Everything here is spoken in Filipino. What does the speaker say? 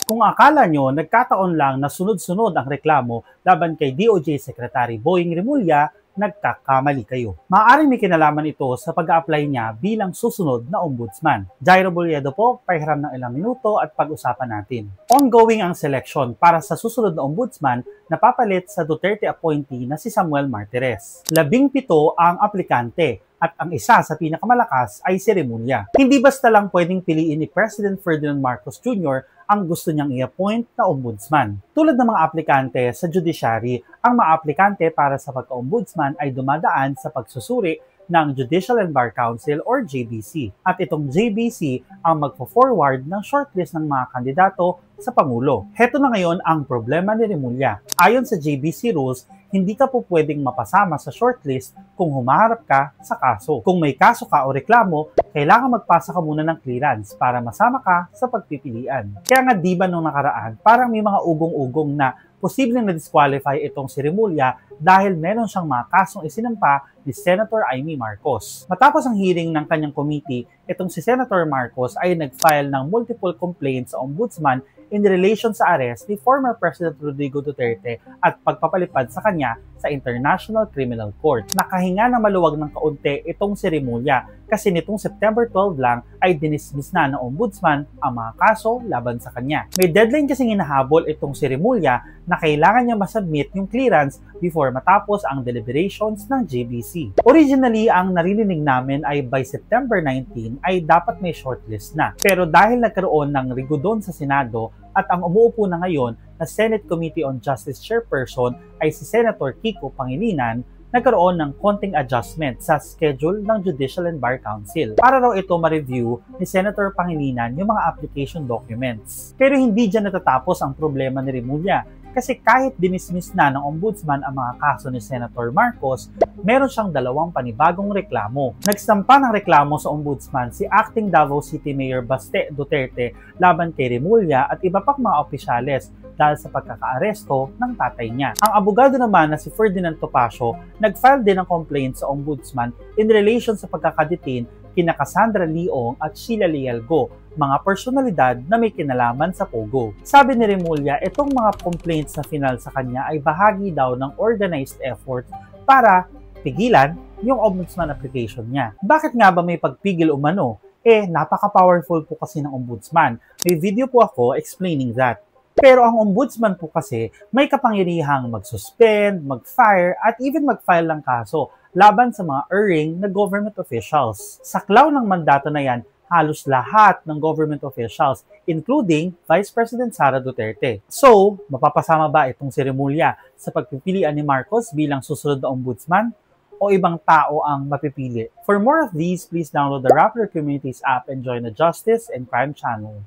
Kung akala nyo nagkataon lang na sunod-sunod ang reklamo laban kay DOJ Secretary Boying Remulla, nagkakamali kayo. Maaaring may kinalaman ito sa pag-a-apply niya bilang susunod na ombudsman. Jairo Boliedo po, pahiram ng ilang minuto at pag-usapan natin. Ongoing ang selection para sa susunod na ombudsman na papalit sa Duterte appointee na si Samuel Martires. 17 ang aplikante at ang isa sa pinakamalakas ay si Remulla. Hindi basta lang pwedeng piliin ni President Ferdinand Marcos Jr. ang gusto niyang i-appoint na ombudsman. Tulad ng mga aplikante sa judiciary, ang mga aplikante para sa pagka-ombudsman ay dumadaan sa pagsusuri ng Judicial and Bar Council or JBC. At itong JBC ang magpo-forward ng shortlist ng mga kandidato sa Pangulo. Heto na ngayon ang problema ni Remulla. Ayon sa JBC rules, hindi ka po pwedeng mapasama sa shortlist kung humaharap ka sa kaso. Kung may kaso ka o reklamo, kailangan magpasa ka muna ng clearance para masama ka sa pagpipilian. Kaya nga diba nung nakaraan, parang may mga ugong-ugong na posibleng na-disqualify itong si Remulla dahil meron siyang mga kasong isinampa ni Senator Amy Marcos. Matapos ang hearing ng kanyang committee, itong si Senator Marcos ay nag-file ng multiple complaints sa ombudsman in relation sa arrest ni former President Rodrigo Duterte at pagpapalipad sa kanya sa International Criminal Court. Nakahinga na maluwag ng kaunti itong si Remulla kasi nitong September 12 lang ay dinismiss na ng ombudsman ang mga kaso laban sa kanya. May deadline kasing hinahabol itong si Remulla na kailangan niya masubmit yung clearance before matapos ang deliberations ng JBC. Originally, ang naririnig namin ay by September 19 ay dapat may shortlist na. Pero dahil nagkaroon ng rigudon sa Senado at ang umuupo na ngayon na Senate Committee on Justice Chairperson ay si Senator Kiko Pangilinan, nagkaroon ng konting adjustment sa schedule ng Judicial and Bar Council para raw ito ma-review ni Senator Pangilinan yung mga application documents. Pero hindi dyan natatapos ang problema ni Remulla kasi kahit dinismiss na ng ombudsman ang mga kaso ni Senator Marcos, meron siyang dalawang panibagong reklamo. Nagsampa ng reklamo sa ombudsman si Acting Davao City Mayor Baste Duterte laban kay Remulla at iba pang mga opisyales dahil sa pagkakaaresto ng tatay niya. Ang abogado naman na si Ferdinand Topacio nag-file din ng complaint sa ombudsman in relation sa pagkakadetain kina Cassandra Leong at Sheila Lealgo, mga personalidad na may kinalaman sa Pogo. Sabi ni Remulla, itong mga complaints na final sa kanya ay bahagi daw ng organized effort para pigilan yung ombudsman application niya. Bakit nga ba may pagpigil umano? Napaka-powerful po kasi ng ombudsman. May video po ako explaining that. Pero ang ombudsman po kasi may kapangyarihang mag-suspend, mag-fire, at even mag-file ng kaso laban sa mga erring na government officials. Saklaw ng mandato na yan, halos lahat ng government officials, including Vice President Sara Duterte. So, mapapasama ba itong si Remulla sa pagpipilian ni Marcos bilang susunod na ombudsman? O ibang tao ang mapipili? For more of these, please download the Rappler Communities app and join the Justice and Crime channel.